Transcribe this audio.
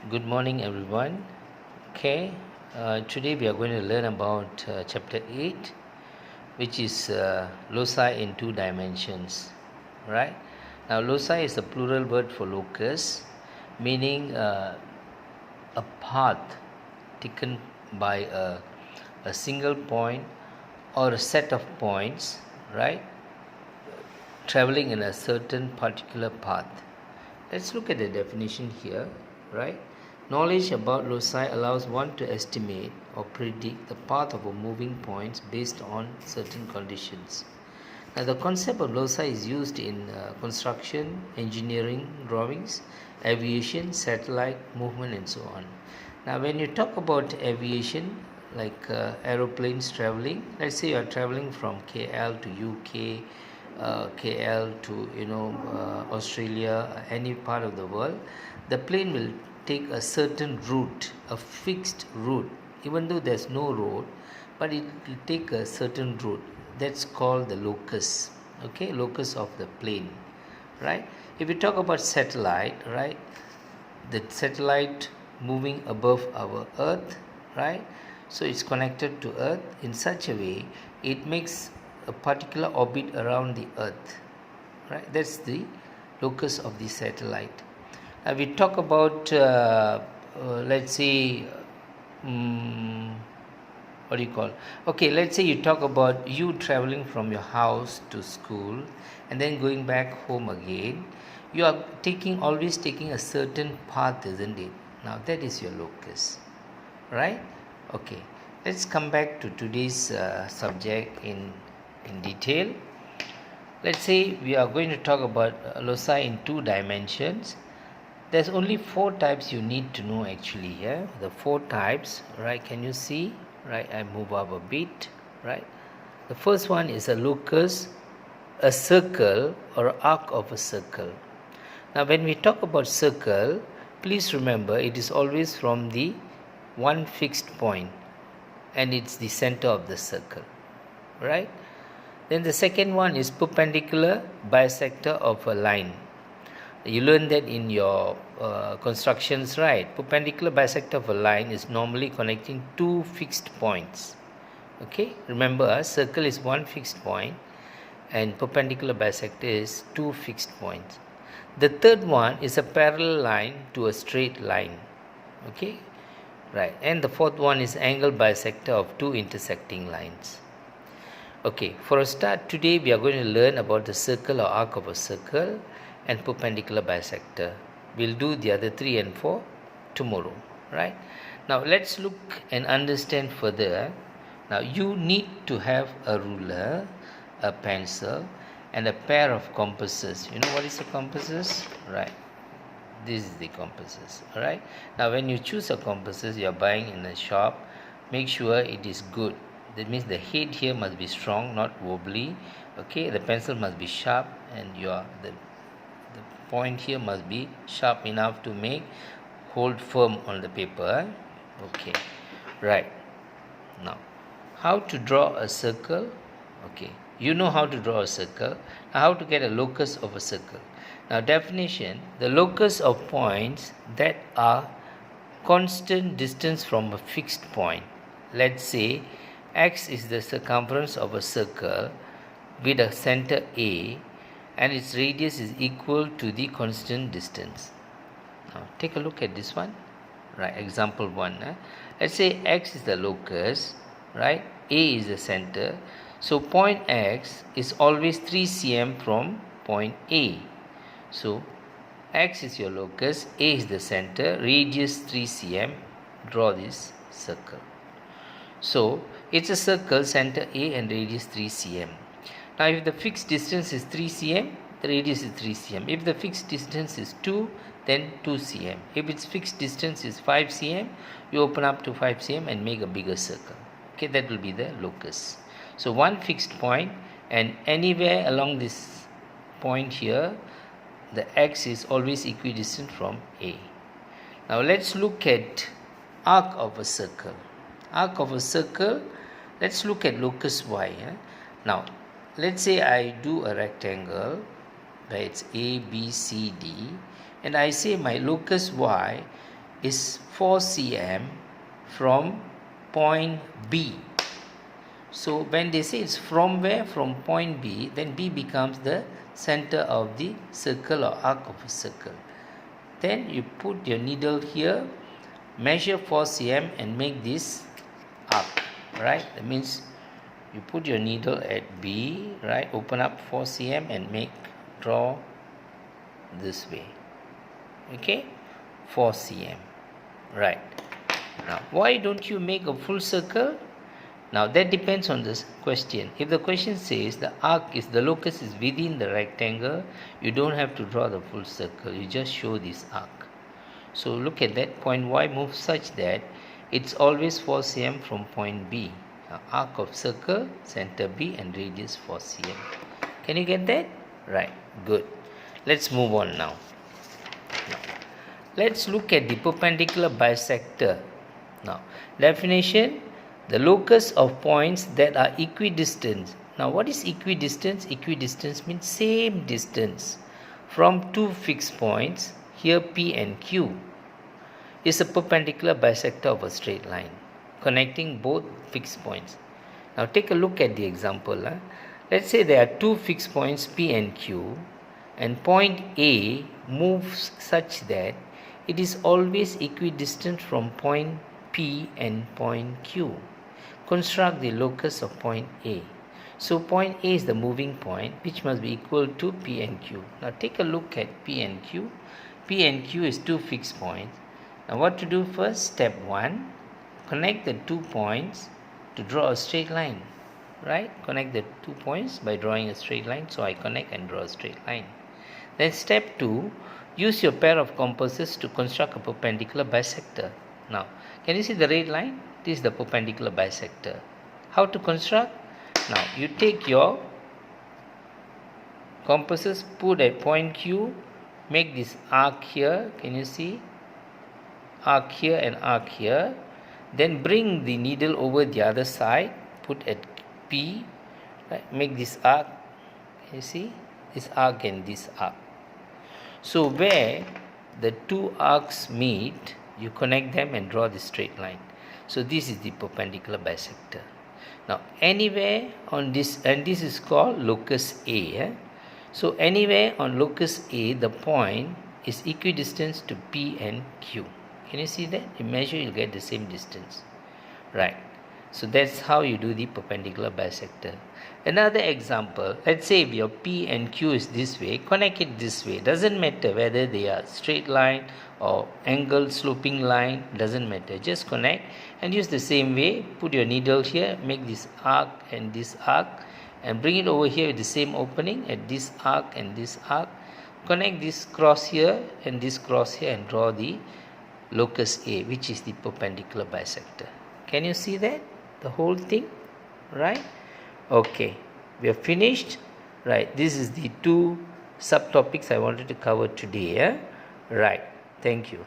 Good morning, everyone. Today we are going to learn about chapter 8, which is loci in two dimensions. Right now, loci is a plural word for locus, meaning a path taken by a single point or a set of points, right? Traveling in a certain particular path. Let's look at the definition here, right? Knowledge about loci allows one to estimate or predict the path of a moving point based on certain conditions. Now, the concept of loci is used in construction, engineering drawings, aviation, satellite movement, and so on. Now, when you talk about aviation, like aeroplanes traveling, let's say you are traveling from KL to UK, KL to Australia, any part of the world, the plane will take a certain route, a fixed route, even though there's no road, but it will take a certain route. That's called the locus. Okay, locus of the plane, right? If we talk about satellite, right, the satellite moving above our earth, right, so it's connected to earth in such a way it makes a particular orbit around the earth, right? That's the locus of the satellite. We talk about let's say what do you call, okay, let's say you talk about you traveling from your house to school and then going back home again. You are always taking a certain path, isn't it? Now that is your locus, right? Okay, let's come back to today's subject in detail. Let's say we are going to talk about loci in two dimensions. There's only 4 types you need to know actually here. The 4 types, right? Can you see? Right, I move up a bit, right? The first one is a locus, a circle or arc of a circle. Now when we talk about circle, please remember it is always from the one fixed point and it's the center of the circle, right? Then the second one is perpendicular bisector of a line. You learn that in your constructions, right? Perpendicular bisector of a line is normally connecting 2 fixed points. Okay, remember a circle is one fixed point and perpendicular bisector is 2 fixed points. The third one is a parallel line to a straight line. Okay, right. And the fourth one is angle bisector of 2 intersecting lines. Okay, for a start, today we are going to learn about the circle or arc of a circle and perpendicular bisector. We'll do the other 3 and 4 tomorrow, right? Now let's look and understand further. Now you need to have a ruler, a pencil, and a pair of compasses. You know what is a compasses? Right. This is the compasses. Alright. Now when you choose a compasses you are buying in a shop, make sure it is good. That means the head here must be strong, not wobbly. Okay, the pencil must be sharp and the point here must be sharp enough to hold firm on the paper. Okay, right. Now how to draw a circle? Okay, you know how to draw a circle. Now how to get a locus of a circle? Now definition: the locus of points that are constant distance from a fixed point. Let's say x is the circumference of a circle with a center A and its radius is equal to the constant distance. Now take a look at this one. Right, example 1. Let's say x is the locus, right? A is the center. So point x is always 3 cm from point A. So x is your locus, A is the center, radius 3 cm. Draw this circle. So it's a circle, center A and radius 3 cm. Now if the fixed distance is 3 cm, the radius is 3 cm. If the fixed distance is 2, then 2 cm. If its fixed distance is 5 cm, you open up to 5 cm and make a bigger circle. Okay, that will be the locus. So one fixed point, and anywhere along this point here, the x is always equidistant from A. Now let's look at arc of a circle. Arc of a circle, let's look at locus y. Now let's say I do a rectangle where it's A, B, C, D, and I say my locus y is 4 cm from point B. So when they say it's from where? From point B, then B becomes the center of the circle or arc of a circle. Then you put your needle here, measure 4 cm and make this arc, right? That means you put your needle at B, right? Open up 4 cm and draw this way. Okay? 4 cm. Right. Now, why don't you make a full circle? Now, that depends on this question. If the question says the locus is within the rectangle, you don't have to draw the full circle. You just show this arc. So, look at that. Point Y moves such that it's always 4 cm from point B. Now, arc of circle, center B and radius 4 cm. Can you get that? Right. Good. Let's move on now. Let's look at the perpendicular bisector. Now, definition, the locus of points that are equidistant. Now, what is equidistance? Equidistance means same distance from two fixed points, here P and Q, is a perpendicular bisector of a straight line connecting both fixed points. Now, take a look at the example. Let's say there are two fixed points P and Q, and point A moves such that it is always equidistant from point P and point Q. Construct the locus of point A. So point A is the moving point, which must be equal to P and Q. Now take a look at P and Q. P and Q is two fixed points. Now what to do first? Step 1. Connect the 2 points to draw a straight line. Right? Connect the 2 points by drawing a straight line. So I connect and draw a straight line. Then step 2. Use your pair of compasses to construct a perpendicular bisector. Now, can you see the red line? This is the perpendicular bisector. How to construct? Now, you take your compasses, put at point Q, make this arc here. Can you see? Arc here and arc here. Then bring the needle over the other side, put at P, right? Make this arc. Can you see? This arc and this arc. So where the two arcs meet, you connect them and draw the straight line. So this is the perpendicular bisector. Now anywhere on this, and this is called locus A. So anywhere on locus A, the point is equidistant to P and Q. Can you see that? You measure, you'll get the same distance. Right. So that's how you do the perpendicular bisector. Another example, let's say if your P and Q is this way, connect it this way. Doesn't matter whether they are straight line or angled sloping line, doesn't matter. Just connect and use the same way. Put your needle here, make this arc and bring it over here with the same opening at this arc and this arc. Connect this cross here and this cross here and draw the locus A, which is the perpendicular bisector. Can you see that? The whole thing, right? Okay, we are finished. Right, this is the 2 subtopics I wanted to cover today. Right, thank you.